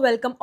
welcome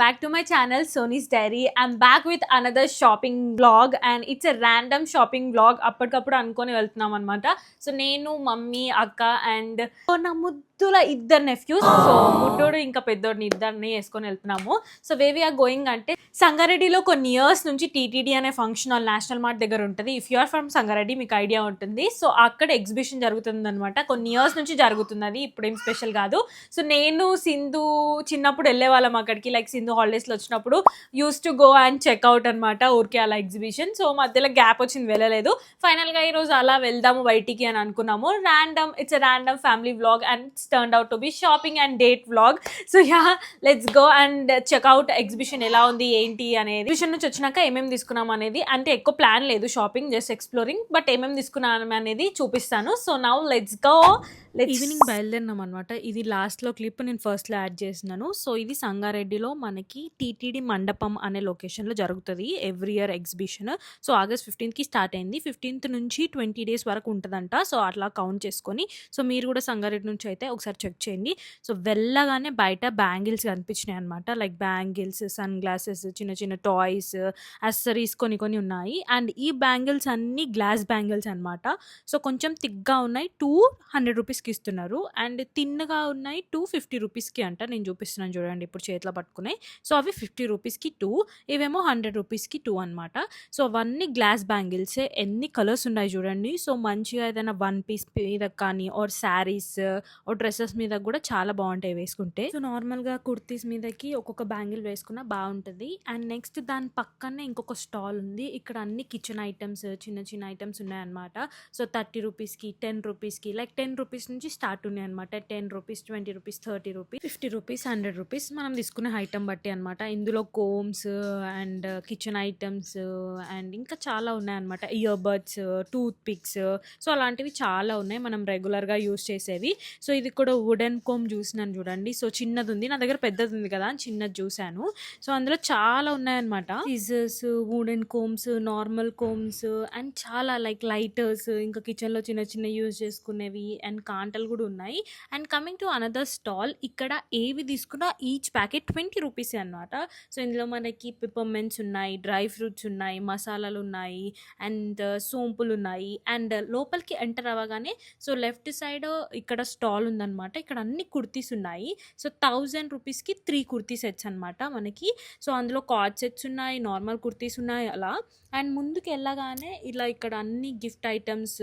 back to my channel Sony's Diary. I'm back with another shopping vlog and it's a random shopping vlog. అప్పటికప్పుడు అనుకొని వెళ్తున్నాం అనమాట. So నేను mummy అక్క and నా ముద్దుల ఇద్దరు నెఫ్యూస్. సో ముడ్డోడు ఇంకా పెద్దోడిని ఇద్దరిని వేసుకొని వెళ్తున్నాము. సో వే ఆర్ గోయింగ్ అంటే సంగారెడ్డిలో కొన్ని ఇయర్స్ నుంచి టీటీడీ అనే ఫంక్షన్ హాల్ నేషనల్ మార్ట్ దగ్గర ఉంటుంది. If you are from Sangareddy మీకు ఐడియా ఉంటుంది. సో అక్కడ ఎగ్జిబిషన్ జరుగుతుంది అనమాట. కొన్ని ఇయర్స్ నుంచి జరుగుతుంది, అది ఇప్పుడేం స్పెషల్ కాదు. సో నేను సింధు చిన్నప్పుడు వెళ్ళే వాళ్ళం అక్కడికి, లైక్ సింధు హాలిడేస్లో వచ్చినప్పుడు use to go and checkout అనమాట, ఊరికే అలా ఎగ్జిబిషన్. సో మధ్యలో గ్యాప్ వచ్చింది, వెళ్ళలేదు. ఫైనల్గా ఈరోజు అలా వెళ్దాము బయటికి అని అనుకున్నాము. It's random family vlog and it's turned out to be shopping and date vlog. So let's go and checkout exhibition ఎలా ఉంది ఏంటి అనేది. ఎగ్జిబిషన్ నుంచి వచ్చినాక ఏమేమి తీసుకున్నాం అనేది, అంటే ఎక్కువ ప్లాన్ లేదు షాపింగ్, జస్ట్ ఎక్స్ప్లోరింగ్, బట్ ఏమేమి తీసుకున్నాం అనేది చూపిస్తాను. So now let's go. Evening బయలుదేరినాం అనమాట. ఇది లాస్ట్లో క్లిప్ నేను ఫస్ట్లో యాడ్ చేసినాను. సో ఇది సంగారెడ్డిలో మనకి టీటీడీ మండపం అనే లొకేషన్లో జరుగుతుంది every year exhibition. So August 15th start అయింది. 15th నుంచి 20 days వరకు ఉంటుందంట. సో అట్లా కౌంట్ చేసుకొని, సో మీరు కూడా సంగారెడ్డి నుంచి అయితే ఒకసారి చెక్ చేయండి. సో వెళ్ళగానే బయట బ్యాంగిల్స్ కనిపించినాయి అనమాట, లైక్ బ్యాంగిల్స్, సన్ గ్లాసెస్, చిన్న చిన్న టాయ్స్, యాక్సెసరీస్ కొన్ని ఉన్నాయి. అండ్ ఈ బ్యాంగిల్స్ అన్నీ గ్లాస్ బ్యాంగిల్స్ అనమాట. సో కొంచెం థిక్గా ఉన్నాయి, 200 రూపీస్కి ఇస్తున్నారు. అండ్ తిన్నగా ఉన్నాయి 250 రూపీస్కి అంట. నేను చూపిస్తున్నాను చూడండి ఇప్పుడు చేతిలో పట్టుకున్నాయి. సో అవి 50 రూపీస్కి 2, ఇవేమో 100 రూపీస్కి 2 అనమాట. సో అవన్నీ గ్లాస్ బ్యాంగిల్సే. ఎన్ని కలర్స్ ఉన్నాయి చూడండి. సో మంచిగా ఏదైనా వన్ పీస్ మీద కానీ ఆర్ శారీస్ ఆర్ డ్రెస్సెస్ మీద కూడా చాలా బాగుంటాయి వేసుకుంటే. సో నార్మల్గా కుర్తీస్ మీదకి ఒక్కొక్క బ్యాంగిల్ వేసుకున్నా బాగుంటుంది. అండ్ నెక్స్ట్ దాని పక్కనే ఇంకొక స్టాల్ ఉంది. ఇక్కడ అన్ని కిచెన్ ఐటమ్స్, చిన్న చిన్న ఐటమ్స్ ఉన్నాయన్నమాట. సో 30 రూపీస్కి, 10 రూపీస్కి, లైక్ 10 రూపీస్ నుంచి స్టార్ట్ ఉన్నాయి అనమాట. 10 rupees, 20 rupees, 30 rupees, 50 rupees, 100 rupees మనం తీసుకునే ఐటమ్ బట్టి అనమాట. ఇందులో combs and kitchen items and ఇంకా చాలా ఉన్నాయన్నమాట. Ear buds, tooth pics, so అలాంటివి చాలా ఉన్నాయి మనం రెగ్యులర్గా యూస్ చేసేవి. సో ఇది కూడా వుడెన్ కోమ్ చూసినాను చూడండి. సో చిన్నది ఉంది, నా దగ్గర పెద్దది ఉంది కదా అని చిన్నది చూశాను. సో అందులో చాలా ఉన్నాయన్నమాట. Scissors, wooden combs, normal combs and చాలా లైక్ లైటర్స్, ఇంకా కిచెన్లో చిన్న చిన్న యూజ్ చేసుకునేవి అండ్ కాంటలు కూడా ఉన్నాయి. And coming to another stall, ఇక్కడ ఏవి తీసుకున్నా ఈచ్ ప్యాకెట్ 20 రూపీస్ అనమాట. సో ఇందులో మనకి పిపర్మెంట్స్ ఉన్నాయి, డ్రై ఫ్రూట్స్ ఉన్నాయి, మసాలాలు ఉన్నాయి అండ్ సోంపులు ఉన్నాయి. అండ్ లోపలికి ఎంటర్ అవ్వగానే సో లెఫ్ట్ సైడ్ ఇక్కడ స్టాల్ ఉందన్నమాట. ఇక్కడ అన్ని కుర్తీస్ ఉన్నాయి. సో 1000 రూపీస్కి 3 కుర్తీ సెట్స్ అనమాట మనకి. సో అందులో కార్డ్ సెట్స్ ఉన్నాయి, నార్మల్ కుర్తీస్ ఉన్నాయి అలా. అండ్ ముందుకు వెళ్ళగానే ఇలా ఇక్కడ అన్ని gift items,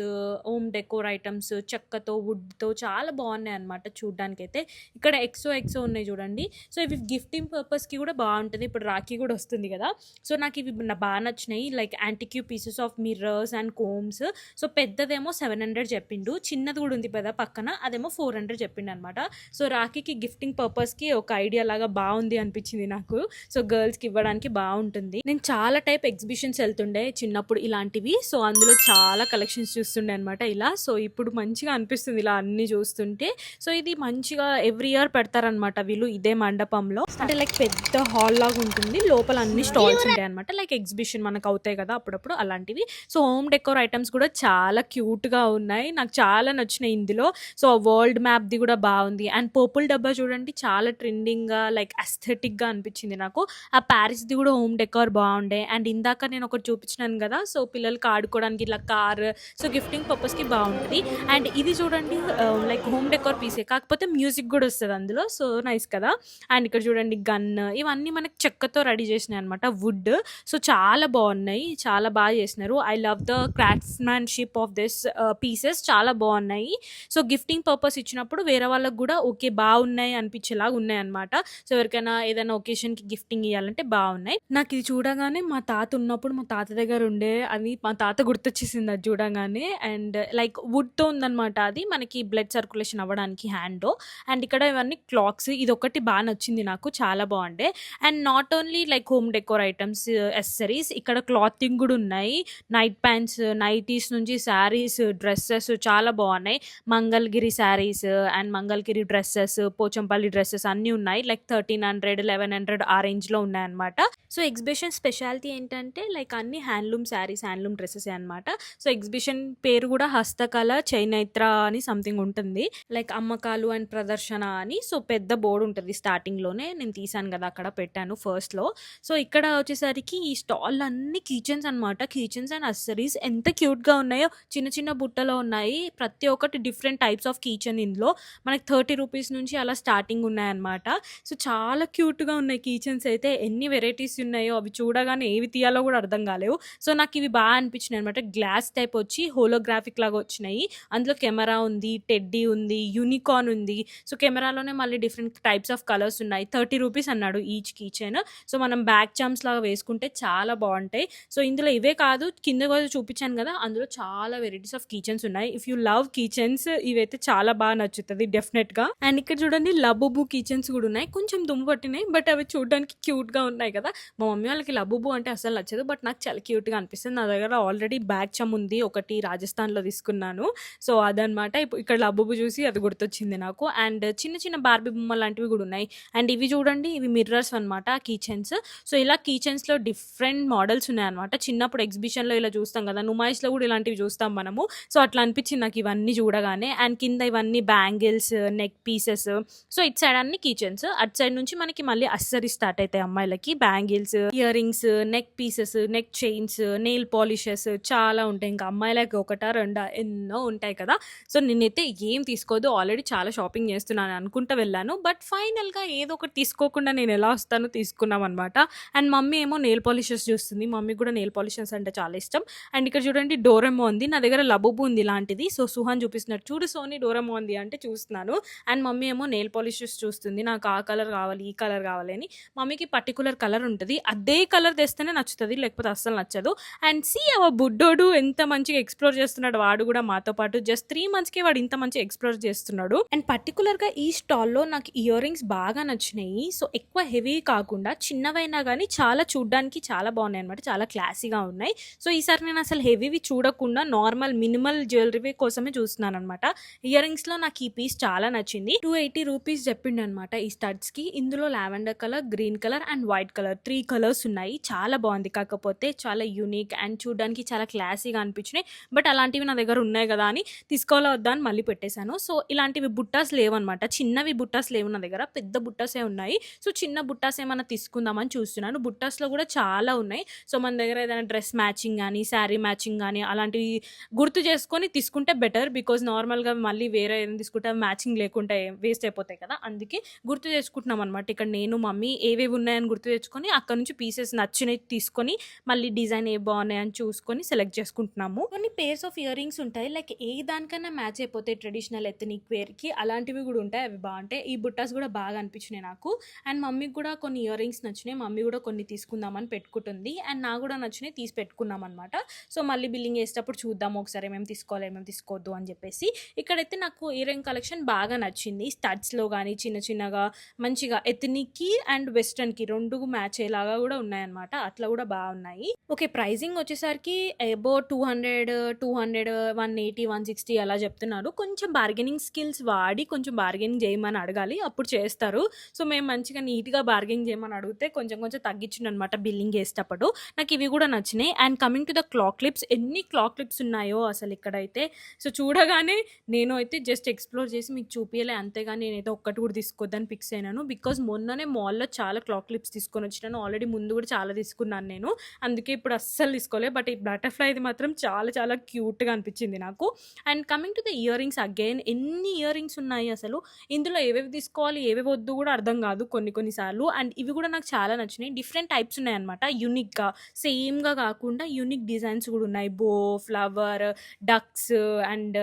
home decor items, చెక్కతో, వుడ్తో చాలా బాగున్నాయి అనమాట చూడ్డానికి అయితే. ఇక్కడ ఎక్సో ఉన్నాయి చూడండి. సో ఇవి గిఫ్టింగ్ పర్పస్కి కూడా బాగుంటుంది. ఇప్పుడు రాఖీ కూడా వస్తుంది కదా. సో నాకు ఇవి బాగా నచ్చినాయి, like antique pieces of mirrors and combs. So పెద్దదేమో 700 చెప్పిండు, చిన్నది కూడా ఉంది కదా పక్కన, అదేమో 400 చెప్పిండు అనమాట. సో రాఖీకి గిఫ్టింగ్ పర్పస్కి ఒక ఐడియా లాగా బాగుంది అనిపించింది నాకు. సో గర్ల్స్కి ఇవ్వడానికి బాగుంటుంది. నేను చాలా టైప్ ఎగ్జిబిషన్స్ వెళ్తుండే చిన్నప్పుడు ఇలాంటివి. సో అందులో చాలా కలెక్షన్స్ చూస్తుండే అనమాట ఇలా. సో ఇప్పుడు మంచిగా అనిపిస్తుంది ఇలా అన్ని చూస్తుంటే. సో ఇది మంచిగా ఎవ్రీ ఇయర్ పెడతారనమాట వీళ్ళు ఇదే మండపంలో. అంటే లైక్ పెద్ద హాల్ లాగా ఉంటుంది, లోపల అన్ని స్టాల్స్ ఉంటాయి అనమాట. లైక్ ఎగ్జిబిషన్ మనకు అవుతాయి కదా అప్పుడప్పుడు అలాంటివి. సో హోమ్ డెకోర్ ఐటమ్స్ కూడా చాలా క్యూట్గా ఉన్నాయి, నాకు చాలా నచ్చినాయి ఇందులో. సో వరల్డ్ మ్యాప్ది కూడా బాగుంది. అండ్ పర్పుల్ డబ్బా చూడండి, చాలా ట్రెండింగ్గా లైక్ అస్థెటిక్గా అనిపించింది నాకు. ఆ ప్యారిస్ది కూడా హోమ్ డెకోర్ బాగుండే. అండ్ ఇందాక నేను ఒకటి చూపించినాను కదా, సో పిల్లలకి ఆడుకోవడానికి ఇలా కార్, సో గిఫ్టింగ్ పర్పస్కి బాగుంటుంది. అండ్ ఇది చూడండి లైక్ హోమ్ డెకోర్ పీసే, కాకపోతే మ్యూజిక్ కూడా వస్తుంది అందులో. సో నైస్ కదా. అండ్ ఇక్కడ చూడండి గన్, ఇవన్నీ మనకి చెక్కతో రెడీ చేసినాయి అనమాట, వుడ్. సో చాలా బాగున్నాయి, చాలా బాగా చేసినారు. I love the craftsmanship of this pieces, చాలా బాగున్నాయి. సో గిఫ్టింగ్ పర్పస్ ఇచ్చినప్పుడు వేరే వాళ్ళకి కూడా ఓకే బాగున్నాయి అనిపించేలాగా ఉన్నాయి అనమాట. సో ఎవరికైనా ఏదైనా ఒకేషన్కి గిఫ్టింగ్ ఇవ్వాలంటే బాగున్నాయి. నాకు ఇది చూడగానే మా తాత ఉన్నప్పుడు మా తాత దగ్గర ఉండే అది, మా తాత గుర్తొచ్చేసింది అది చూడగానే. అండ్ లైక్ వుడ్తో ఉందన్నమాట, అది మనకి బ్లడ్ సర్క్యులేషన్ అవ్వడానికి హ్యాండ్. అండ్ ఇక్కడ ఇవన్నీ క్లాక్స్, ఇది ఒకటి బాగా నచ్చింది నాకు, చాలా బాగుండే. And not only like home decor items, accessories, ఇక్కడ క్లాతింగ్ కూడా ఉన్నాయి. నైట్ ప్యాంట్స్, నైటీస్ నుంచి శారీస్, డ్రెస్సెస్ చాలా బాగున్నాయి. Mangalagiri sarees and Mangalagiri dresses, Pochampally dresses అన్నీ ఉన్నాయి. లైక్ 1300, 1100 ఆ రేంజ్లో ఉన్నాయన్నమాట. సో ఎగ్జిబిషన్ స్పెషాలిటీ ఏంటంటే లైక్ అన్ని హ్యాండ్లూమ్ శారీస్, హ్యాండ్లూమ్ డ్రెస్సెసే అనమాట. సో ఎగ్జిబిషన్ పేరు కూడా హస్తకళ చేనేత్ర అని సంథింగ్ ఉంటుంది. లైక్ అమ్మకాలు అండ్ ప్రదర్శన అని. సో పెద్ద బోర్డు ఉంటుంది స్టార్టింగ్‌లోనే. నేను తీశాను కదా! అక్కడ పెట్టాను ఫస్ట్‌లో. సో ఇక్కడ వచ్చేసరికి ఈ స్టాల్ అన్ని కీచెన్స్ అనమాట. కీచెన్స్ అండ్ యాక్సెసరీస్ ఎంత క్యూట్‌గా ఉన్నాయో. చిన్న చిన్న బుట్టలో ఉన్నాయి. ప్రతి ఒక్కటి డిఫరెంట్ టైప్స్ ఆఫ్ కీచెన్ ఇందులో. మనకి ₹30 నుంచి అలా స్టార్టింగ్ ఉన్నాయన్నమాట. సో చాలా క్యూట్‌గా ఉన్నాయి కీచెన్స్ అయితే. ఎన్ని వెరైటీస్ ఉన్నాయో అవి చూడగానే ఏవి తీయాలో కూడా అర్థం కాలేవు. సో నాకు ఇవి బాగా అనిపించినాయి అనమాట. గ్లాస్ టైప్ వచ్చి హోలోగ్రాఫిక్ లాగా వచ్చినాయి. అందులో కెమెరా ఉంది, టెడ్డీ ఉంది, యూనికార్న్ ఉంది. సో కెమెరాలోనే మళ్ళీ డిఫరెంట్ టైప్స్ ఆఫ్ కలర్స్ ఉన్నాయి. ₹30 అన్నాడు ఈచ్ కీచెన్. సో మనం బ్యాక్ చామ్స్ లాగా వేసుకుంటే చాలా బాగుంటాయి. సో ఇందులో ఇవే కాదు, కింద కూడా చూపించాను కదా, అందులో చాలా వెరైటీస్ ఆఫ్ కీచెన్స్ ఉన్నాయి. ఇఫ్ యూ లవ్ కీచెన్స్ ఇవైతే చాలా బాగా నచ్చుతుంది డెఫినెట్గా. అండ్ ఇక్కడ చూడండి లబుబు కీచెన్స్ కూడా ఉన్నాయి. కొంచెం దుమ్ము పట్టినాయి, బట్ అవి చూడడానికి క్యూట్గా ఉన్నాయి కదా. మా మమ్మీ వాళ్ళకి లబుబు అంటే అసలు నచ్చదు, బట్ నాకు చాలా క్యూట్గా అనిపిస్తుంది. నా దగ్గర ఆల్రెడీ బ్యాగ్ చమ్ ఉంది, ఒకటి రాజస్థాన్లో తీసుకున్నాను. సో అదనమాట. ఇక్కడ లబుబు చూసి అది గుర్తొచ్చింది నాకు. అండ్ చిన్న చిన్న బార్బీ బొమ్మ లాంటివి కూడా ఉన్నాయి. అండ్ ఇవి చూడండి, ఇవి మిర్రర్స్ అనమాట కీచెన్స్. సో ఇలా కీచెన్స్లో డిఫరెంట్ మోడల్స్ ఉన్నాయన్నమాట. చిన్నప్పుడు ఎగ్జిబిషన్లో ఇలా చూస్తాం కదా, నుమాయిస్లో కూడా ఇలాంటివి చూస్తాం మనము. సో అట్లా అనిపించింది నాకు ఇవన్నీ చూడగానే. అండ్ కింద ఇవన్నీ బ్యాంగిల్స్, నెక్ పీసెస్. సో ఇటు సైడ్ అన్ని కీచెన్స్, అటు సైడ్ నుంచి మనకి మళ్ళీ అక్సెసరీస్ స్టార్ట్ అవుతాయి అమ్మాయిలకి. Bangles, ear rings, neck pieces, neck chains, nail polishes చాలా ఉంటాయి. ఇంకా అమ్మాయిలకి ఒకటా రెండా ఎన్నో ఉంటాయి కదా. సో నేనైతే ఏం తీసుకోదు, ఆల్రెడీ చాలా షాపింగ్ చేస్తున్నాను అనుకుంటూ వెళ్ళాను. బట్ ఫైనల్గా ఏదో ఒకటి తీసుకోకుండా నేను ఎలా వస్తానో తీసుకున్నాం అనమాట. అండ్ మమ్మీ ఏమో నెయిల్ పాలిషెస్ చూస్తుంది. మమ్మీ కూడా నెయిల్ పాలిషెస్ అంటే చాలా ఇష్టం. అండ్ ఇక్కడ చూడండి డోరెమో ఉంది. నా దగ్గర లబుబు ఉంది ఇలాంటిది. సో సుహాన్ చూపిస్తున్నాడు, చూడు సోనీ డోరెమో ఉంది అంటే చూస్తున్నాను. అండ్ మమ్మీ ఏమో నెయిల్ పాలిషెస్ చూస్తుంది. నాకు ఆ కలర్ కావాలి, ఈ కలర్ కావాలి అని. మమ్మీకి పర్టికులర్ కలర్ ఉంటుంది, అదే కలర్ తెస్తేనే నచ్చుతుంది, లేకపోతే అస్సలు నచ్చదు. అండ్ సి అవర్ బుడ్డోడు ఎంత మంచిగా ఎక్స్ప్లోర్ చేస్తున్నాడు. వాడు కూడా మాతో పాటు జస్ట్ 3 monthsకే వాడు ఇంత మంచిగా ఎక్స్ప్లోర్ చేస్తున్నాడు. అండ్ పర్టికులర్గా ఈ స్టాల్లో నాకు ఇయర్ రింగ్స్ బాగా నచ్చినాయి. సో ఎక్కువ హెవీ కాకుండా చిన్నవైనా కానీ చాలా చూడడానికి చాలా బాగున్నాయి అనమాట. చాలా క్లాసీగా ఉన్నాయి. సో ఈసారి నేను అసలు హెవీవి చూడకుండా నార్మల్ మినిమల్ జ్యువెలరీ కోసమే చూస్తున్నాను అనమాట. ఇయర్ రింగ్స్లో నాకు ఈ పీస్ చాలా నచ్చింది. ₹280 చెప్పిండు అనమాట ఈ స్టడ్స్కి. ఇందులో lavender colour, green colour and white colour 3 colours ఉన్నాయి. చాలా బాగుంది, కాకపోతే చాలా యూనిక్ అండ్ చూడడానికి చాలా క్లాసీగా అనిపించినాయి. బట్ అలాంటివి నా దగ్గర ఉన్నాయి కదా అని తీసుకోవాలా వద్దా అని మళ్ళీ పెట్టేశాను. సో ఇలాంటివి బుట్టాస్ లేవన్నమాట. చిన్నవి బుట్టాస్ లేవు నా దగ్గర, పెద్ద బుట్టాసే ఉన్నాయి. సో చిన్న బుట్టాస్ ఏమైనా తీసుకుందామని చూస్తున్నాను. బుట్టాస్లో కూడా చాలా ఉన్నాయి. సో మన దగ్గర ఏదైనా డ్రెస్ మ్యాచింగ్ కానీ, శారీ మ్యాచింగ్ కానీ అలాంటివి గుర్తు చేసుకొని తీసుకుంటే బెటర్. బికాజ్ నార్మల్గా మళ్ళీ వేరే ఏదైనా తీసుకుంటే మ్యాచింగ్ లేకుంటే వేస్ట్ అయిపోతాయి కదా. అందుకే గుర్తు చేసుకుంటున్నాం అనమాట. ఇక్కడ నేను మమ్మీ ఏవేవి ఉన్నాయని గుర్తు తెచ్చుకొని అక్కడ నుంచి పీసెస్ నచ్చినవి తీసుకొని మళ్ళీ డిజైన్ ఏ బాగున్నాయని చూసుకొని సెలెక్ట్ చేసుకుంటున్నాము. కొన్ని పేర్స్ ఆఫ్ ఇయర్ రింగ్స్ ఉంటాయి, లైక్ ఏ దానికన్నా మ్యాచ్ అయిపోతాయి ట్రెడిషనల్ ఎథనిక్ వేర్కి. అలాంటివి కూడా ఉంటాయి, అవి బాగుంటాయి. ఈ బుట్టాస్ కూడా బాగా అనిపించినాయి నాకు. అండ్ మమ్మీకి కూడా కొన్ని ఇయర్ రింగ్స్ నచ్చినాయి. మమ్మీ కూడా కొన్ని తీసుకుందామని పెట్టుకుంటుంది. అండ్ నాకు కూడా నచ్చినాయి, తీసి పెట్టుకున్నాం అనమాట. సో మళ్ళీ బిల్లింగ్ వేసేటప్పుడు చూద్దాము ఒకసారి ఏమేమి తీసుకోవాలి, ఏమేమి తీసుకోవద్దు అని చెప్పేసి. ఇక్కడైతే నాకు ఇయర్ రింగ్ కలెక్షన్ బాగా నచ్చింది. స్టడ్స్లో కానీ చిన్న చిన్నగా మంచిగా ఎథనిక్కి అండ్ వెస్ట్రన్కి రెండు మ్యాచ్ అయ్యేలాగా కూడా ఉన్నాయన్నమాట. అట్లా కూడా బాగున్నాయి. ఓకే, ప్రైజింగ్ వచ్చేసరికి అబౌట్ 200, 180, 160 అలా చెప్తున్నారు. కొంచెం బార్గెనింగ్ స్కిల్స్ వాడి కొంచెం బార్గెనింగ్ చేయమని అడగాలి, అప్పుడు చేస్తారు. సో మేము మంచిగా నీట్గా బార్గెనింగ్ చేయమని అడిగితే కొంచెం కొంచెం తగ్గించిండు అనమాట బిల్లింగ్ వేసేటప్పుడు. నాకు ఇవి కూడా నచ్చినాయి. And coming to the clock clips, ఎన్ని క్లాక్ క్లిప్స్ ఉన్నాయో అసలు ఇక్కడైతే. సో చూడగానే నేను అయితే జస్ట్ ఎక్స్ప్లోర్ చేసి మీకు చూపించలే, అంతేగాని నేనైతే ఒక్కటి కూడా తీసుకోవద్దని ఫిక్స్ అయినాను. బికాజ్ మొన్ననే మాల్లో చాలా క్లాక్ క్లిప్స్ తీసుకొని వచ్చినాను. ఆల్రెడీ ముందు కూడా చాలా తీసుకున్నాను నేను, అందుకే ఇప్పుడు అస్సలు తీసుకోలేదు. బట్ ఈ బటర్ఫ్లై ఇది మాత్రం చాలా చాలా క్యూట్గా అనిపించింది నాకు. And coming to the ear rings again, ఎన్ని ఇయర్ రింగ్స్ ఉన్నాయి అసలు. ఇందులో ఏవేవి తీసుకోవాలి ఏవేవి వద్దు కూడా అర్థం కాదు కొన్నిసార్లు. అండ్ ఇవి కూడా నాకు చాలా నచ్చినాయి. డిఫరెంట్ టైప్స్ ఉన్నాయి అనమాట. యూనిక్గా సేమ్గా కాకుండా యూనిక్ డిజైన్స్ కూడా ఉన్నాయి. బో, ఫ్లవర్, డక్స్ అండ్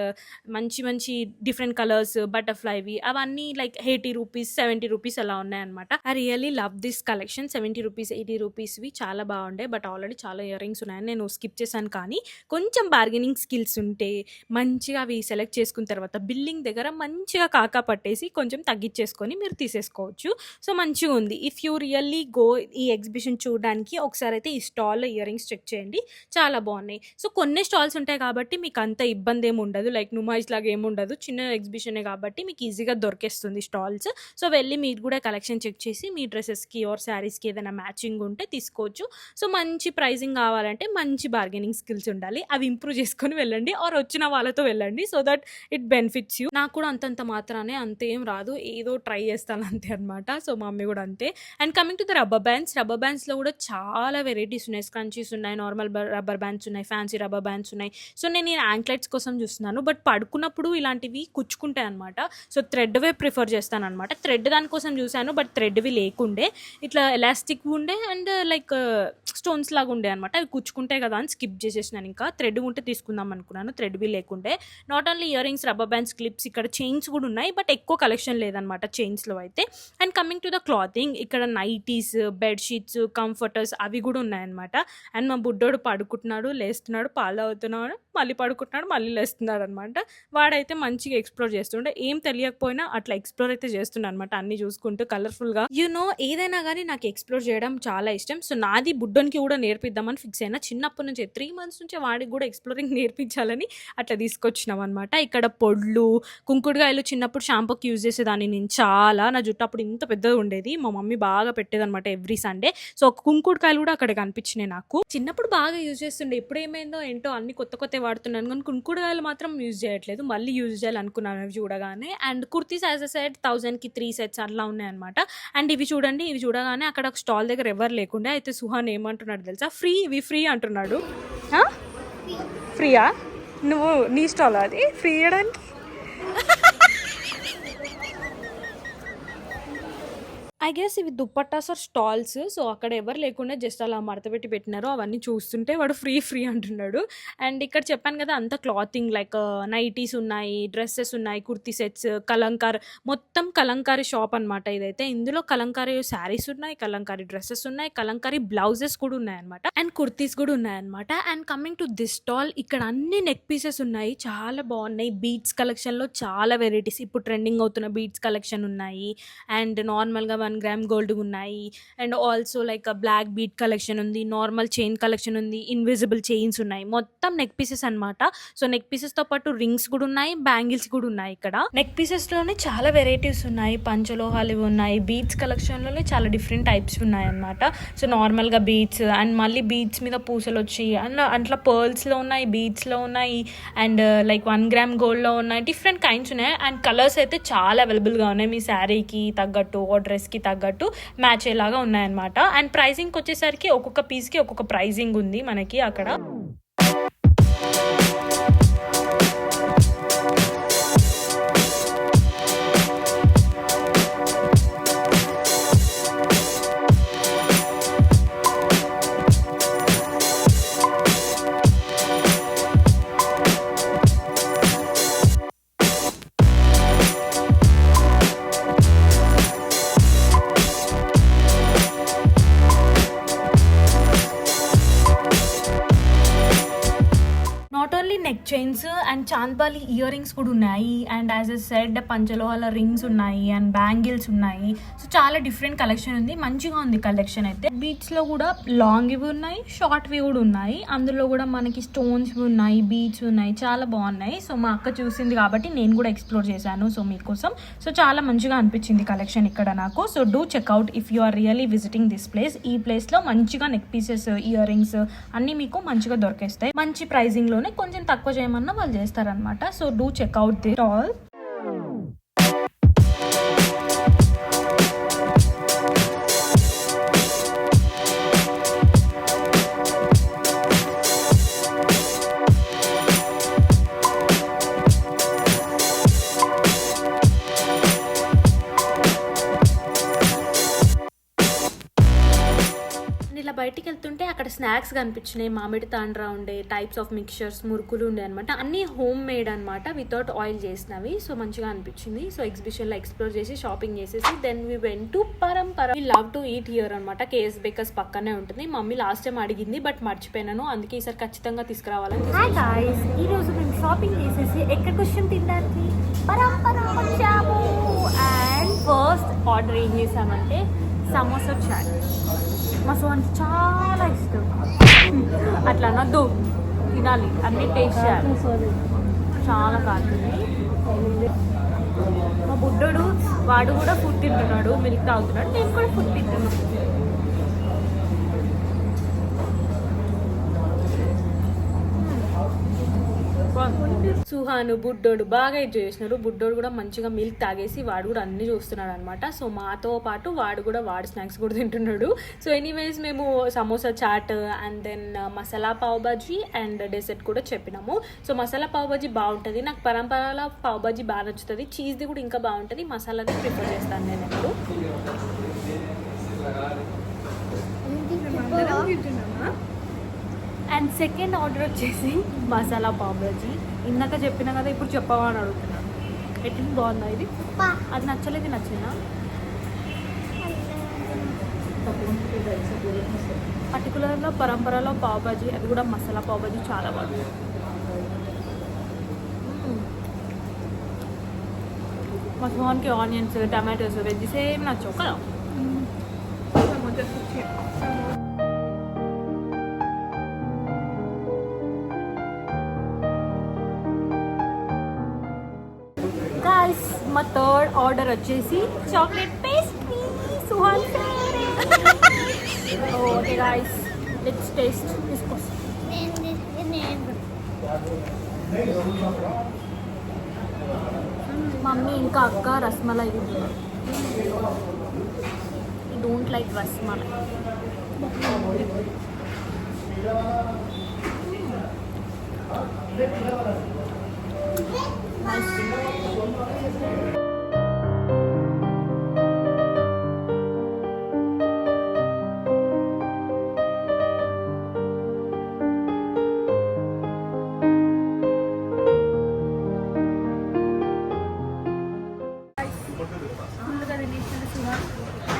మంచి మంచి డిఫరెంట్ కలర్స్, బటర్ఫ్లైవి అవన్నీ లైక్ ₹80, ₹70 అలా ఉన్నాయన్నమాట. I really love this collection. ₹70, ₹80వి చాలా బాగుండే. బట్ ఆల్రెడీ చాలా ఇయర్ రింగ్స్ ఉన్నాయని నేను స్కిప్ చేశాను. కానీ కొంచెం బార్గెనింగ్ స్కిల్స్ ఉంటే మంచిగా అవి సెలెక్ట్ చేసుకున్న తర్వాత బిల్లింగ్ దగ్గర మంచిగా కాకా పట్టేసి కొంచెం తగ్గించేసుకొని మీరు తీసేసుకోవచ్చు. సో మంచిగా ఉంది. ఇఫ్ యూ రియల్లీ గో ఈ ఎగ్జిబిషన్ చూడడానికి ఒకసారి అయితే ఈ స్టాల్లో ఇయర్ రింగ్స్ చెక్ చేయండి, చాలా బాగున్నాయి. సో కొన్ని స్టాల్స్ ఉంటాయి కాబట్టి మీకు అంత ఇబ్బంది ఏమి ఉండదు, లైక్ నుమాయిస్ లాగా ఏమి ఉండదు. చిన్న ఎగ్జిబిషనే కాబట్టి మీకు ఈజీగా దొరికేస్తుంది స్టాల్స్. సో వెళ్ళి మీరు కూడా కలెక్షన్ చెక్ చేసి మీ డ్రెస్సెస్కి ఆర్ శారీస్కి ఏదైనా మ్యాచింగ్ ఉంటే తీసుకోవచ్చు. సో మంచి ప్రైజింగ్ కావాలంటే మంచి బార్గెనింగ్ స్కిల్స్ ఉండాలి. అవి ఇంప్రూవ్ చేసుకొని వెళ్ళండి ఆర్ వచ్చిన వాళ్ళతో వెళ్ళండి so that it benefits you. నాకు కూడా అంతంత మాత్రానే అంతేం రాదు, ఏదో ట్రై చేస్తాను అంతే అనమాట. సో మా మమ్మీ కూడా అంతే. And coming to the rubber బ్యాండ్స్లో కూడా చాలా వెరైటీస్ ఉన్నాయి. స్క్రంచీస్ ఉన్నాయి, నార్మల్ రబ్బర్ బ్యాండ్స్ ఉన్నాయి, ఫ్యాన్సీ రబ్బర్ బ్యాండ్స్ ఉన్నాయి. సో నేను ఈ యాంక్లెట్స్ కోసం చూస్తున్నాను, బట్ పడుకున్నప్పుడు ఇలాంటివి కుచ్చుకుంటాయి అనమాట. సో థ్రెడ్వే ప్రిఫర్ చేస్తాను అనమాట. థ్రెడ్ దానికోసం చూశాను బట్ థ్రెడ్వి లేకుండే, ఇట్లా ఎలాస్టిక్ ఉండే అండ్ లైక్ స్టోన్స్ లాగా ఉండే అనమాట. అవి కుచ్చుకుంటాయి కదా అని స్కిప్ చేసేసినాను. ఇంకా థ్రెడ్ ఉంటే తీసుకుందాం అనుకున్నాను, థ్రెడ్వి లేకుండే. Not only ear rings, rubber bands, clips, ఇక్కడ చైన్స్ కూడా ఉన్నాయి బట్ ఎక్కువ కలెక్షన్ లేదనమాట చైన్స్లో అయితే. And coming to the clothing, ఇక్కడ నైటీస్, బెడ్షీట్స్, కంఫర్టర్స్ అవి కూడా ఉన్నాయన్నమాట. అండ్ మా బుడ్డోడు పడుకుంటున్నాడు, లేస్తున్నాడు, పాలు తాగుతున్నాడు, మళ్ళీ పడుకుంటున్నాడు, మళ్ళీ లేస్తున్నాడు అనమాట. వాడైతే మంచిగా ఎక్స్ప్లోర్ చేస్తుండే, ఏం తెలియకపోయినా అట్లా ఎక్స్ప్లోర్ అయితే చేస్తున్నాడు అనమాట, అన్ని చూసుకుంటూ కలర్ఫుల్గా. ఏదైనా కానీ నాకు ఎక్స్ప్లోర్ చేయడం చాలా ఇష్టం. సో నాది బుడ్డోనికి కూడా నేర్పిద్దామని ఫిక్స్ అయినా. చిన్నప్పటి నుంచి 3 months నుంచే వాడికి కూడా ఎక్స్ప్లోరింగ్ నేర్పించాలని అట్లా తీసుకొచ్చినాం అనమాట. ఇక్కడ పొడ్లు, కుంకుడుకాయలు చిన్నప్పుడు షాంపూకి యూజ్ చేసేదాన్ని నేను చాలా. నా జుట్టు అప్పుడు ఇంత పెద్దగా ఉండేది, మా మమ్మీ బాగా పెట్టేదనమాట ఎవ్రీ సండే. సో కుంకుడుకాయలు కూడా అక్కడ కనిపించినాయి నాకు. చిన్నప్పుడు బాగా యూజ్ చేస్తుండే, ఇప్పుడు ఏమైందో ఏంటో అన్ని కొత్త వాడుతున్నాను కానీ కుంకుడుకాయలు మాత్రం యూజ్ చేయట్లేదు. మళ్ళీ యూజ్ చేయాలనుకున్నాను అవి చూడగానే. And kurtis as a set 1000కి 3 sets అట్లా ఉన్నాయన్నమాట. అండ్ ఇవి చూడండి, ఇవి చూడగానే అక్కడ స్టాల్ దగ్గర ఎవరు లేకుండే. అయితే సుహాన్ ఏమంటున్నాడు తెలుసా, ఇవి ఫ్రీ అంటున్నాడు. ఫ్రీయా? నువ్వు నీ స్టాల్ అది ఫ్రీ ఇవ్వడానికి? ఐ గెస్ ఇవి దుప్పట్టాస్ ఆర్ స్టాల్స్. సో అక్కడ ఎవరు లేకుండా జస్ట్ అలా మడతపెట్టి పెట్టినారు. అవన్నీ చూస్తుంటే వాడు ఫ్రీ అంటున్నాడు. అండ్ ఇక్కడ చెప్పాను కదా అంత క్లాతింగ్, లైక్ నైటీస్ ఉన్నాయి, డ్రెస్సెస్ ఉన్నాయి, కుర్తీ సెట్స్, మొత్తం కలంకారీ షాప్ అనమాట ఇదైతే. ఇందులో కలంకారీ శారీస్ ఉన్నాయి, కలంకారీ డ్రెస్సెస్ ఉన్నాయి, కలంకారీ బ్లౌజెస్ కూడా ఉన్నాయన్నమాట, అండ్ కుర్తీస్ కూడా ఉన్నాయన్నమాట. And coming to this stall, ఇక్కడ అన్ని నెక్ పీసెస్ ఉన్నాయి, చాలా బాగున్నాయి. బీడ్స్ కలెక్షన్లో చాలా వెరైటీస్, ఇప్పుడు ట్రెండింగ్ అవుతున్న బీడ్స్ కలెక్షన్ ఉన్నాయి. అండ్ నార్మల్గా 1 gram గోల్డ్ ఉన్నాయి. And also like black bead collection ఉంది, నార్మల్ చైన్ కలెక్షన్ ఉంది, ఇన్విజిబుల్ చైన్స్ ఉన్నాయి. మొత్తం నెక్ పీసెస్ అనమాట. సో నెక్ పీసెస్తో పాటు రింగ్స్ కూడా ఉన్నాయి, బ్యాంగిల్స్ కూడా ఉన్నాయి. ఇక్కడ నెక్ పీసెస్లోనే చాలా వెరైటీస్ ఉన్నాయి, పంచలోహాలు ఉన్నాయి. బీడ్స్ కలెక్షన్లోనే చాలా డిఫరెంట్ టైప్స్ ఉన్నాయి అనమాట. సో నార్మల్గా బీడ్స్ అండ్ మళ్ళీ బీడ్స్ మీద పూసలు వచ్చి అండ్ అట్లా పర్ల్స్లో ఉన్నాయి, బీడ్స్లో ఉన్నాయి, అండ్ లైక్ 1 gram గోల్డ్లో ఉన్నాయి. డిఫరెంట్ కైండ్స్ ఉన్నాయి. అండ్ కలర్స్ అయితే చాలా అవైలబుల్గా ఉన్నాయి, మీ శారీకి తగ్గట్టు ఓ డ్రెస్కి తగ్గట్టు మ్యాచ్ అయ్యేలాగా ఉన్నాయన్నమాట. అండ్ ప్రైజింగ్కి వచ్చేసరికి ఒక్కొక్క పీస్కి ఒక్కొక్క ప్రైజింగ్ ఉంది మనకి అక్కడ. Neck chains and chandbali ear rings కూడా ఉన్నాయి. అండ్ యాజ్ ఎ సెడ్ పంచలోహాల రింగ్స్ ఉన్నాయి అండ్ బ్యాంగిల్స్ ఉన్నాయి. సో చాలా డిఫరెంట్ కలెక్షన్ ఉంది, మంచిగా ఉంది కలెక్షన్ అయితే. బీడ్స్ లో కూడా లాంగ్ ఇవి ఉన్నాయి, షార్ట్ వి కూడా ఉన్నాయి. అందులో కూడా మనకి స్టోన్స్ ఉన్నాయి, బీడ్స్ ఉన్నాయి, చాలా బాగున్నాయి. సో మా అక్క చూసింది కాబట్టి నేను కూడా ఎక్స్ప్లోర్ చేశాను సో మీకోసం. సో చాలా మంచిగా అనిపించింది కలెక్షన్ ఇక్కడ నాకు. So do check out if you are really visiting this place. ఈ ప్లేస్ లో మంచిగా నెక్ పీసెస్, ఇయర్ రింగ్స్ అన్ని మీకు మంచిగా దొరికేస్తాయి. మంచి ప్రైజింగ్ లోనే, కొంచెం తక్కువ చేయమన్నా వాళ్ళు చేస్తారనమాట. So do checkout the stall. బయటికి వెళ్తుంటే అక్కడ స్నాక్స్ కనిపించినాయి, మామిడి తాండ్రా ఉండే, టైప్స్ ఆఫ్ మిక్చర్స్, మురుకులు ఉండే అనమాట. అన్ని హోమ్ మేడ్ అనమాట, వితౌట్ ఆయిల్ చేసినవి. సో మంచిగా అనిపించింది. సో ఎగ్జిబిషన్లో ఎక్స్ప్లోర్ చేసి షాపింగ్ చేసేసి then we went to Parampara. We love to eat here అనమాట. కేఎస్ బేకర్స్ పక్కనే ఉంటుంది. మమ్మీ లాస్ట్ టైం అడిగింది బట్ మర్చిపోయాను, అందుకే ఈసారి ఖచ్చితంగా తీసుకురావాలని. ఈ రోజు మేము షాపింగ్ చేసేసి ఎక్కడికి వచ్చాం తినడానికి, పరంపర వచ్చాము. అండ్ ఫస్ట్ ఆర్డర్ ఏం చేసామంటే సమోసా చాట్. మా సోనికి చాలా ఇష్టం, అట్లా అనొద్దు, తినాలి, అన్ని టేస్ట్ చేయాలి. చాలా కాదు. మా బుడ్డోడు వాడు కూడా ఫుడ్ తింటున్నాడు, మిల్క్ తాగుతున్నాడు, నేను కూడా ఫుడ్ తింటున్నాను. సుహాను బుడ్డోడు బాగా ఎంజాయ్ చేసినారు. బుడ్డోడు కూడా మంచిగా మిల్క్ తాగేసి వాడు కూడా అన్ని చూస్తున్నాడు అనమాట. సో మాతో పాటు వాడు స్నాక్స్ కూడా తింటున్నాడు. సో ఎనీవేస్ మేము samosa chaat and then masala pav bhaji and dessert కూడా చెప్పినాము. సో మసాలా పావ్ బాజీ బాగుంటుంది, నాకు పరంపరలో పావ్ బాజీ బాగా నచ్చుతుంది, చీజ్ది కూడా ఇంకా బాగుంటుంది, మసాలాది ప్రిఫర్ చేస్తాను నేను ఎప్పుడు. అండ్ సెకండ్ ఆర్డర్ వచ్చేసి మసాలా పావ్ బాజీ. ఇందాక చెప్పినా కదా, ఇప్పుడు చెప్పవా అని అడుగుతున్నాను. ఎట్లా బాగుందా ఇది? అది నచ్చలేదు, నచ్చిందా? పర్టికులర్లో పరంపరలో పావ్ బాజీ, అది కూడా మసాలా పావ్ బాజీ చాలా బాగుంది. మా సుహాన్కి ఆనియన్స్, టమాటోస్, వెజ్జెస్ ఏం నచ్చవు కదా. గైస్ మా థర్డ్ ఆర్డర్ వచ్చేసి chocolate pastry, Suhan favourite. Okay guys, let's taste. తీసుకోండి. మమ్మీ ఇంకా అక్క రస్మలై తింటున్నారు. I don't like rasmalai.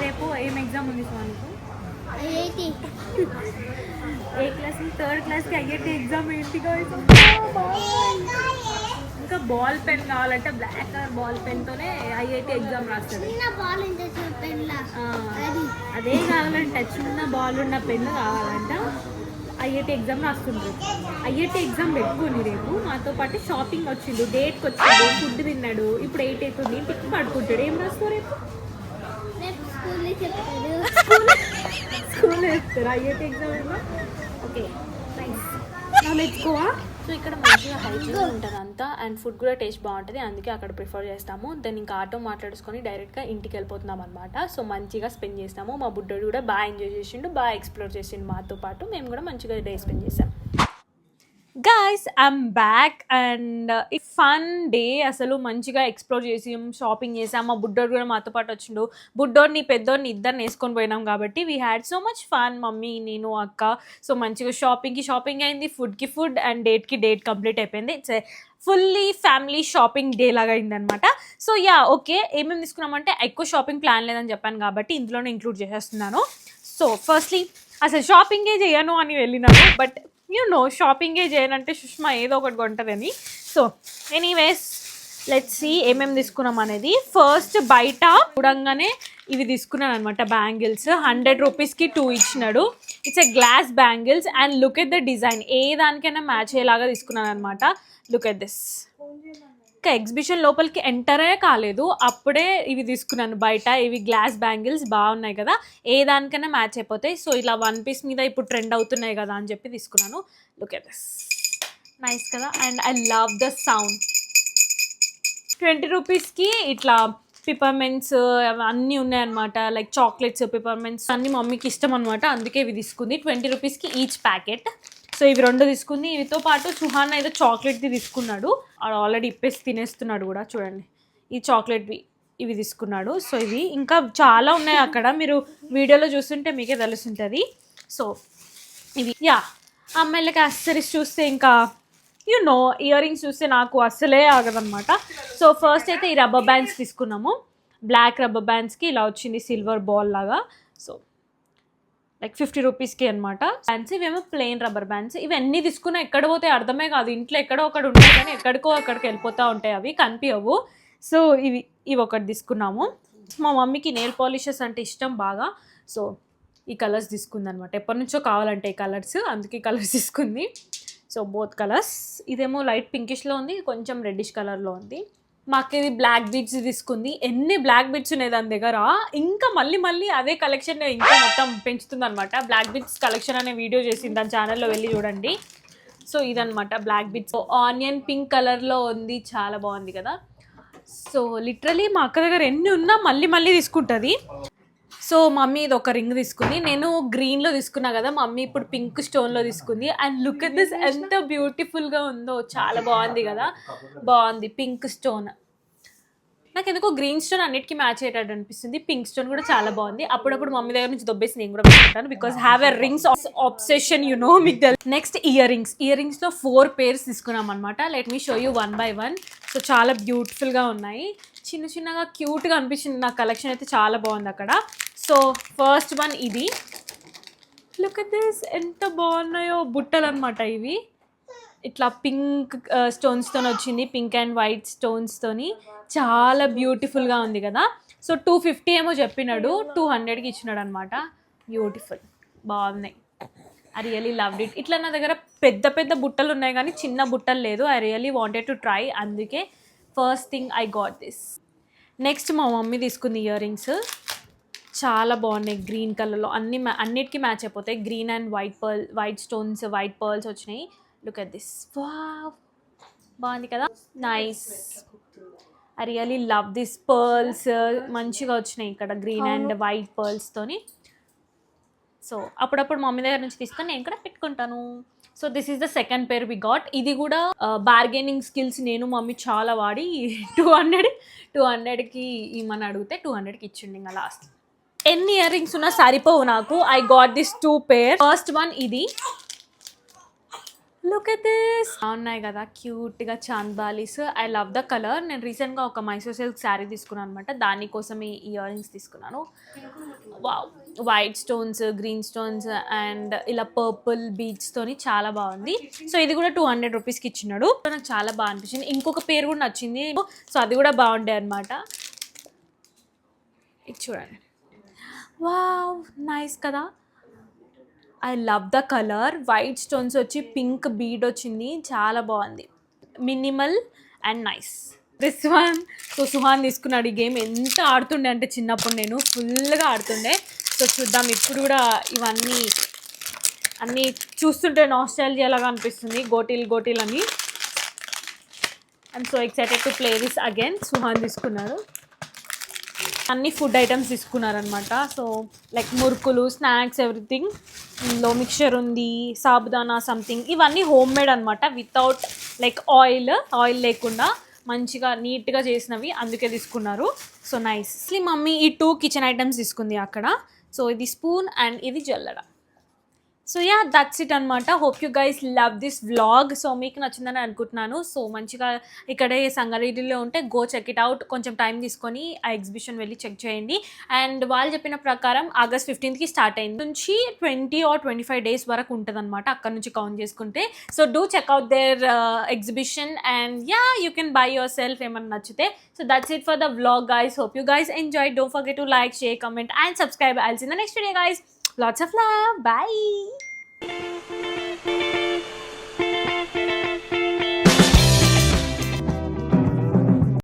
రేపు ఏం ఎగ్జామ్ ఉంది సుహానికి? ఐఐటి. ఏ క్లాస్? థర్డ్ క్లాస్కి ఐఐటి ఎగ్జామ్. ఏంటి గాయ్స్, ఇంకా బాల్ పెన్ కావాలంటే బ్లాక్ కలర్ బాల్ పెన్తోనే ఐఐటి ఎగ్జామ్ రాస్తుంది. అదే కావాలంట, చిన్న బాల్ ఉన్న పెన్ను కావాలంట. ఐఐటి ఎగ్జామ్ రాస్తుండ్రు. ఐఐటి ఎగ్జామ్ పెట్టుకుని రేపు మాతో పాటు షాపింగ్ వచ్చిండు, డేట్కి వచ్చిండు, ఫుడ్ తిన్నాడు. ఇప్పుడు 8 అవుతుంది, ఇంటికి పడుకుంటాడు. ఏం రాస్తావు రేపు? స్కూల్ వేస్తారు IIT exam. Okay nice, now let's go. So ఇక్కడ మంచిగా హైజీన్ ఉంటుంది అంతా, అండ్ ఫుడ్ కూడా టేస్ట్ బాగుంటుంది, అందుకే అక్కడ ప్రిఫర్ చేస్తాము. దెన్ ఇంకా ఆటో మాట్లాడుకొని డైరెక్ట్గా ఇంటికి వెళ్ళిపోతున్నాం అనమాట. సో మంచిగా స్పెండ్ చేస్తాము. మా బుడ్డోడు కూడా బాగా ఎంజాయ్ చేసిండు, బాగా ఎక్స్ప్లోర్ చేసిండు మాతో పాటు. మేము కూడా మంచిగా డే స్పెండ్ చేసాం. Guys I'm back and it fun day. అసలు మంచిగా ఎక్స్ప్లోర్ చేసి షాపింగ్ చేసాం. మా బుడ్డోడు కూడా మాతో పాటు వచ్చిండు. బుడ్డోడిని పెద్దోడిని ఇద్దరిని వేసుకొని పోయినాం కాబట్టి we had so much fun, mummy నేను అక్క. సో మంచిగా షాపింగ్ అయింది, ఫుడ్కి ఫుడ్ అండ్ డేట్కి డేట్ కంప్లీట్ అయిపోయింది. It's fully family shopping day లాగా అయిందనమాట. సో యా ఓకే, ఏమేమి తీసుకున్నామంటే ఎక్కువ షాపింగ్ ప్లాన్ లేదని చెప్పాను కాబట్టి ఇందులోనే ఇంక్లూడ్ చేసేస్తున్నాను. సో ఫస్ట్లీ అసలు షాపింగే చేయను అని వెళ్ళినాను, బట్ షాపింగే చేయనంటే సుష్మా ఏదో ఒకటి కొంటుందని. సో ఎనీవేస్ లెట్స్ సీ ఏమేమి తీసుకున్నాం అనేది. ఫస్ట్ బయట చూడంగానే ఇవి తీసుకున్నాను అనమాట, బ్యాంగిల్స్. 100 రూపీస్కి 2 ఇచ్చినాడు. It's a glass bangles and look at the design, ఏ దానికైనా మ్యాచ్ అయ్యేలాగా తీసుకున్నాను అనమాట. Look at this. ఇంకా ఎగ్జిబిషన్ లోపలికి ఎంటరే కాలేదు, అప్పుడే ఇవి తీసుకున్నాను బయట. ఇవి గ్లాస్ బ్యాంగిల్స్ బాగున్నాయి కదా, ఏ దానికైనా మ్యాచ్ అయిపోతాయి. సో ఇలా 1 పీస్ మీద ఇప్పుడు ట్రెండ్ అవుతున్నాయి కదా అని చెప్పి తీసుకున్నాను. లుక్ ఎట్ దిస్, నైస్ కదా. And I love the sound. 20 రూపీస్కి ఇట్లా పిపర్మెంట్స్ అన్నీ ఉన్నాయన్నమాట, లైక్ చాక్లెట్స్, పిపర్మెంట్స్ అన్నీ మమ్మీకి ఇష్టం అనమాట, అందుకే ఇవి తీసుకుంది. 20 రూపీస్కి ఈచ్ ప్యాకెట్. సో ఇవి 2 తీసుకుంది. ఇవితో పాటు సుహాన్ ఏదో చాక్లెట్ది తీసుకున్నాడు, ఆల్రెడీ ఇప్పేసి తినేస్తున్నాడు కూడా. చూడండి ఈ చాక్లెట్వి ఇవి తీసుకున్నాడు. సో ఇవి ఇంకా చాలా ఉన్నాయి అక్కడ, మీరు వీడియోలో చూస్తుంటే మీకే తెలుస్తుంటుంది. సో ఇవి యా, అమ్మాయిలకి యాక్సెసరీస్ చూస్తే ఇంకా ఇయర్ రింగ్స్ చూస్తే నాకు అస్సలే ఆగదనమాట. సో ఫస్ట్ అయితే ఈ రబ్బర్ బ్యాండ్స్ తీసుకున్నాము. బ్లాక్ రబ్బర్ బ్యాండ్స్కి ఇలా వచ్చింది సిల్వర్ బాల్ లాగా. సో లైక్ 50 రూపీస్కి అనమాట. బ్యాండ్స్ ఇవేమో ప్లెయిన్ రబ్బర్ బ్యాండ్స్. ఇవన్నీ తీసుకున్నా ఎక్కడ పోతే అర్థమే కాదు, ఇంట్లో ఎక్కడో ఒకటి ఉంటాయి కానీ అక్కడికి వెళ్ళిపోతూ ఉంటాయి, అవి కనిపించవు. సో ఇవి ఒకటి తీసుకున్నాము. మా మమ్మీకి నెయిల్ పాలిషెస్ అంటే ఇష్టం బాగా, సో ఈ కలర్స్ తీసుకుంది అనమాట. ఎప్పటి నుంచో కావాలంటే ఈ కలర్స్, అందుకే ఈ కలర్స్ తీసుకుంది. So both colours. ఇదేమో లైట్ పింకిష్లో ఉంది, కొంచెం రెడ్డిష్ కలర్లో ఉంది. మాకు ఇది బ్లాక్ బీడ్స్ తీసుకుంది. ఎన్ని బ్లాక్ బీడ్స్ ఉన్నాయి దాని దగ్గర, ఇంకా మళ్ళీ అదే కలెక్షన్ ఇంకా మొత్తం పెంచుతుంది అనమాట. బ్లాక్ బీడ్స్ కలెక్షన్ అనే వీడియో చేసింది దాని ఛానల్లో, వెళ్ళి చూడండి. సో ఇదనమాట బ్లాక్ బిట్స్ ఆనియన్ పింక్ కలర్లో ఉంది, చాలా బాగుంది కదా. సో లిటరలీ మా అక్క దగ్గర ఎన్ని ఉన్నా మళ్ళీ మళ్ళీ తీసుకుంటుంది. సో మమ్మీ ఇది ఒక రింగ్ తీసుకుంది, నేను గ్రీన్లో తీసుకున్నా కదా, మమ్మీ ఇప్పుడు పింక్ స్టోన్లో తీసుకుంది. అండ్ లుక్ ఎట్ దిస్, ఎంత బ్యూటిఫుల్గా ఉందో, చాలా బాగుంది కదా, బాగుంది పింక్ స్టోన్. నాకు ఎందుకో గ్రీన్ స్టోన్ అన్నిటికీ మ్యాచ్ అయ్యేటట్టు అనిపిస్తుంది, పింక్ స్టోన్ కూడా చాలా బాగుంది. అప్పుడప్పుడు మమ్మీ దగ్గర నుంచి దొబ్బేసి నేను కూడా పెట్టుకుంటాను, because have a rings obsession you know మీకు తెలుసు. నెక్స్ట్ ఇయర్ రింగ్స్లో 4 pairs తీసుకున్నాం అనమాట. Let me show you 1 by 1. So చాలా బ్యూటిఫుల్గా ఉన్నాయి, చిన్న చిన్నగా క్యూట్గా అనిపించింది. నా కలెక్షన్ అయితే చాలా బాగుంది అక్కడ. సో ఫస్ట్ వన్ ఇది, లుక్ ఎట్ దిస్, ఎంత బాగున్నాయో బుట్టలు అనమాట ఇవి. ఇట్లా పింక్ స్టోన్స్తో వచ్చింది, పింక్ అండ్ వైట్ స్టోన్స్తోని, చాలా బ్యూటిఫుల్గా ఉంది కదా. సో 250 ఏమో చెప్పినాడు, 200కి ఇచ్చినాడు అనమాట. బ్యూటిఫుల్, బాగున్నాయి. I really loved it. ఇట్లా నా దగ్గర పెద్ద పెద్ద బుట్టలు ఉన్నాయి కానీ చిన్న బుట్టలు లేదు. I really wanted to try, అందుకే first thing I got this. Next మా మమ్మీ తీసుకుంది ఇయర్ రింగ్స్, చాలా బాగున్నాయి, గ్రీన్ కలర్లో అన్నిటికీ మ్యాచ్ అయిపోతాయి. Green and white stones, white pearls వచ్చినాయి. లుక్ అట్ దిస్, వావ్, బాగుంది కదా, nice. I really love this pearls, మంచిగా వచ్చినాయి ఇక్కడ గ్రీన్ అండ్ వైట్ పర్ల్స్తోని. సో అప్పుడప్పుడు మమ్మీ దగ్గర నుంచి తీసుకొని నేను కూడా పెట్టుకుంటాను. So this is the second pair we got. ఇది కూడా బార్గెనింగ్ స్కిల్స్ నేను మమ్మీ చాలా వాడి 200కి ఇమ్మని అడిగితే 200కి ఇచ్చిండి. ఇంకా లాస్ట్ ఎన్ని ఇయర్ రింగ్స్ ఉన్నా సరిపోవు నాకు. I got this 2 pair. First one ఇది, లుక్ ఎట్ దిస్, బాగున్నాయి కదా, క్యూట్గా chandbalis. I love the colour. నేను రీసెంట్గా ఒక మైసూర్ సిల్క్ శారీ తీసుకున్నాను అనమాట, దానికోసం ఈ ఇయర్ రింగ్స్ తీసుకున్నాను. Wow, white stones, green stones and ఇలా పర్పుల్ బీడ్స్తోని చాలా బాగుంది. సో ఇది కూడా 200 రూపీస్కి ఇచ్చినాడు. నాకు చాలా బాగా అనిపించింది. ఇంకొక పేరు కూడా నచ్చింది, సో అది కూడా బాగుండే అనమాట. ఇది చూడండి, వావ్, నైస్ కదా. I love the colour. White stones వచ్చి పింక్ బీడ్ వచ్చింది, చాలా బాగుంది, minimal and nice. This one, so Suhan తీసుకున్నాడు. ఈ గేమ్ ఎంత ఆడుతుండే అంటే చిన్నప్పుడు నేను ఫుల్గా ఆడుతుండే. సో చూద్దాం, ఇప్పుడు కూడా ఇవన్నీ అన్నీ చూస్తుంటే నాస్టాల్జియా లాగా అనిపిస్తుంది, గోటీలు అని. I'm so excited to play this again. Suhan తీసుకున్నారు, అన్ని ఫుడ్ ఐటమ్స్ తీసుకున్నారనమాట. సో లైక్ మురుకులు, స్నాక్స్, ఎవ్రీథింగ్. లో మిక్చర్ ఉంది, సాబుదానా సంథింగ్, ఇవన్నీ హోమ్ మేడ్ అనమాట, వితౌట్ లైక్ ఆయిల్ లేకుండా మంచిగా నీట్గా చేసినవి, అందుకే తీసుకున్నారు. So nice. మమ్మీ ఈ 2 కిచెన్ ఐటమ్స్ తీసుకుంది అక్కడ. సో ఇది స్పూన్ అండ్ ఇది జల్లెడ. సో యా, దట్స్ ఇట్ అనమాట. Hope you guys love this vlog. So మీకు నచ్చిందని అనుకుంటున్నాను. సో మంచిగా ఇక్కడే సంగారెడ్డిలో ఉంటే గో చెక్ ఇట్ అవుట్. కొంచెం టైం తీసుకొని ఆ ఎగ్జిబిషన్ వెళ్ళి చెక్ చేయండి. అండ్ వాళ్ళు చెప్పిన ప్రకారం August 15కి స్టార్ట్ అయింది, నుంచి 20 or 25 days వరకు ఉంటుంది అనమాట, అక్కడ నుంచి కౌంట్ చేసుకుంటే. So do check out there exhibition and yeah, you can buy yourself ఏమన్నా నచ్చితే. So that's it for the vlog guys. Hope you guys enjoyed. Don't forget to like, share, comment and subscribe. I'll see you in the next video guys. Lots of love. Bye.